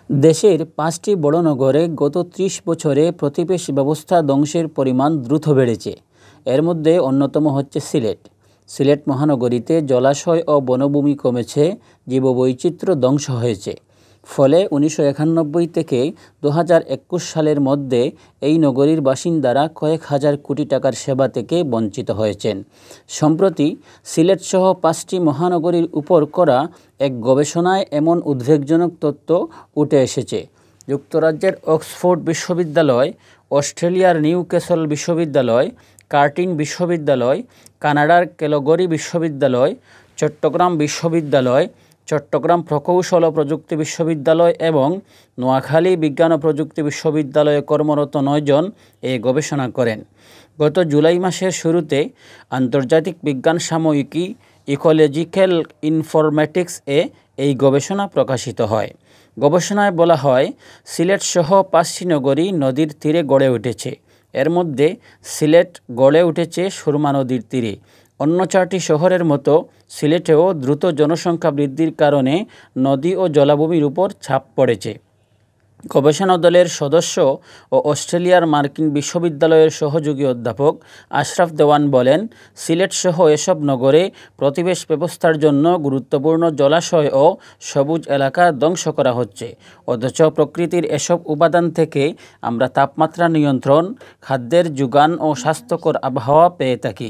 দেশের ৫টি বড় নগরে গত ৩০ বছরে প্রতিবেশ ব্যবস্থা ধ্বংসের পরিমাণ দ্রুত বেড়েছে। এর মধ্যে অন্যতম হচ্ছে সিলেট। সিলেট মহানগরীতে জলাশয় ও বনভূমি কমেছে, জীববৈচিত্র্য ধ্বংস হয়েছে। ফলে ১৯৯১ থেকে ২০২১ সালের মধ্যে এই নগরীর বাসিন্দারা কয়েক হাজার কোটি টাকার সেবা থেকে বঞ্চিত হয়েছেন। সম্প্রতি সিলেটসহ ৫টি মহানগরীর উপর করা এক গবেষণায় এমন উদ্বেগজনক তথ্য উঠে এসেছে। যুক্তরাজ্যের অক্সফোর্ড বিশ্ববিদ্যালয়, অস্ট্রেলিয়ার নিউক্যাসল বিশ্ববিদ্যালয়, কার্টিন বিশ্ববিদ্যালয়, কানাডার ক্যালগরি বিশ্ববিদ্যালয়, চট্টগ্রাম বিশ্ববিদ্যালয়, চট্টগ্রাম প্রকৌশল ও প্রযুক্তি বিশ্ববিদ্যালয় এবং নোয়াখালী বিজ্ঞান ও প্রযুক্তি বিশ্ববিদ্যালয়ে কর্মরত ৯ জন এই গবেষণা করেন। গত জুলাই মাসের শুরুতে আন্তর্জাতিক বিজ্ঞান সাময়িকী ইকোলজিক্যাল ইনফরমেটিক্স-এ এই গবেষণা প্রকাশিত হয়। গবেষণায় বলা হয়, সিলেটসহ ৫টি নগরী নদীর তীরে গড়ে উঠেছে। এর মধ্যে সিলেট গড়ে উঠেছে সুরমা নদীর তীরে। অন্য 4টি শহরের মতো সিলেটেও দ্রুত জনসংখ্যা বৃদ্ধির কারণে নদী ও জলাভূমির উপর চাপ পড়েছে। গবেষণা দলের সদস্য ও অস্ট্রেলিয়ার মার্কিন বিশ্ববিদ্যালয়ের সহযোগী অধ্যাপক আশরাফ দেওয়ান বলেন, সিলেটসহ এসব নগরে পরিবেশ ব্যবস্থার জন্য গুরুত্বপূর্ণ জলাশয় ও সবুজ এলাকা ধ্বংস করা হচ্ছে। অথচ প্রকৃতির এসব উপাদান থেকে আমরা তাপমাত্রা নিয়ন্ত্রণ, খাদ্যের যোগান ও স্বাস্থ্যকর আবহাওয়া পেয়ে থাকি।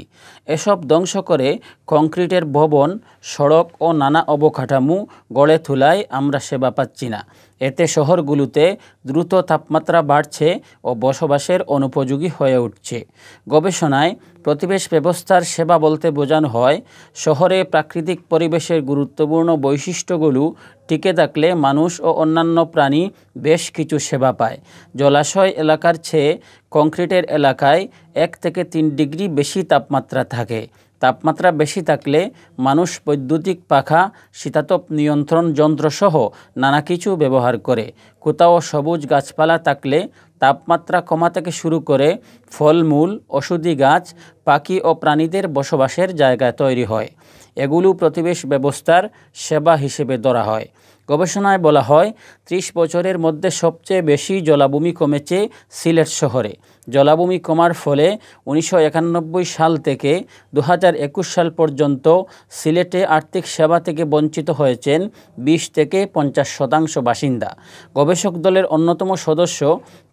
এসব ধ্বংস করে কংক্রিটের ভবন, সড়ক ও নানা অবকাঠামো গড়ে তোলায় আমরা সেবা পাচ্ছি না। এতে শহরগুলোতে দ্রুত তাপমাত্রা বাড়ছে ও বসবাসের অনুপযোগী হয়ে উঠছে। গবেষণায় প্রতিবেশ ব্যবস্থার সেবা বলতে বোঝানো হয়, শহরে প্রাকৃতিক পরিবেশের গুরুত্বপূর্ণ বৈশিষ্ট্যগুলো টিকে থাকলে মানুষ ও অন্যান্য প্রাণী বেশ কিছু সেবা পায়। জলাশয় এলাকার চেয়ে কংক্রিটের এলাকায় 1 থেকে 3 ডিগ্রি বেশি তাপমাত্রা থাকে। তাপমাত্রা বেশি থাকলে মানুষ বৈদ্যুতিক পাখা, শীতাতপ নিয়ন্ত্রণ যন্ত্রসহ নানা কিছু ব্যবহার করে। কোথাও সবুজ গাছপালা থাকলে তাপমাত্রা কমা থেকে শুরু করে ফলমূল, ওষুধি গাছ, পাখি ও প্রাণীদের বসবাসের জায়গা তৈরি হয়। এগুলো প্রতিবেশ ব্যবস্থার সেবা হিসেবে ধরা হয়। গবেষণায় বলা হয়, 30 বছরের মধ্যে সবচেয়ে বেশি জলাভূমি কমেছে সিলেট শহরে। জলাভূমি কমার ফলে 1991 সাল থেকে 2021 সাল পর্যন্ত সিলেটে আর্থিক সেবা থেকে বঞ্চিত হয়েছেন 20 থেকে 50% বাসিন্দা। গবেষক দলের অন্যতম সদস্য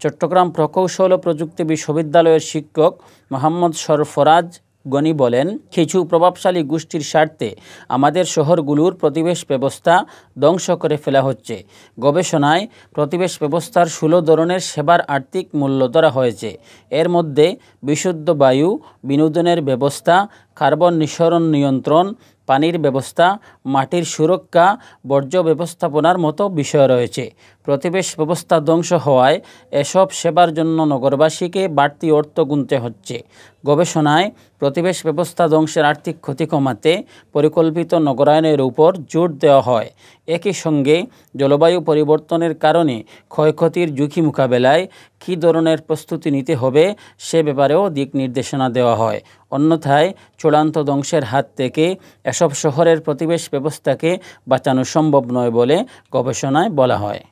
চট্টগ্রাম প্রকৌশল ও প্রযুক্তি বিশ্ববিদ্যালয়ের শিক্ষক মোহাম্মদ সরফরাজ গনি বলেন, কিছু প্রভাবশালী গোষ্ঠীর স্বার্থে আমাদের শহরগুলোর পরিবেশ ব্যবস্থা ধ্বংস করে ফেলা হচ্ছে। গবেষণায় প্রতিবেশ ব্যবস্থার 16 ধরনের সেবার আর্থিক মূল্য ধরা হয়েছে। এর মধ্যে বিশুদ্ধ বায়ু, বিনোদনের ব্যবস্থা, কার্বন নিঃসরণ নিয়ন্ত্রণ, পানির ব্যবস্থা, মাটির সুরক্ষা, বর্জ্য ব্যবস্থাপনার মতো বিষয় রয়েছে। প্রতিবেশ ব্যবস্থা ধ্বংস হওয়ায় এসব সেবার জন্য নগরবাসীকে বাড়তি অর্থ গুনতে হচ্ছে। গবেষণায় প্রতিবেশ ব্যবস্থা ধ্বংসের আর্থিক ক্ষতি কমাতে পরিকল্পিত নগরায়নের উপর জোর দেওয়া হয়। একই সঙ্গে জলবায়ু পরিবর্তনের কারণে ক্ষয়ক্ষতির ঝুঁকি মোকাবেলায় কী ধরনের প্রস্তুতি নিতে হবে সে ব্যাপারেও দিক নির্দেশনা দেওয়া হয়। অন্যথায় চূড়ান্ত ধ্বংসের হাত থেকে এসব শহরের পরিবেশ ব্যবস্থাকে বাঁচানো সম্ভব নয় বলে গবেষণায় বলা হয়।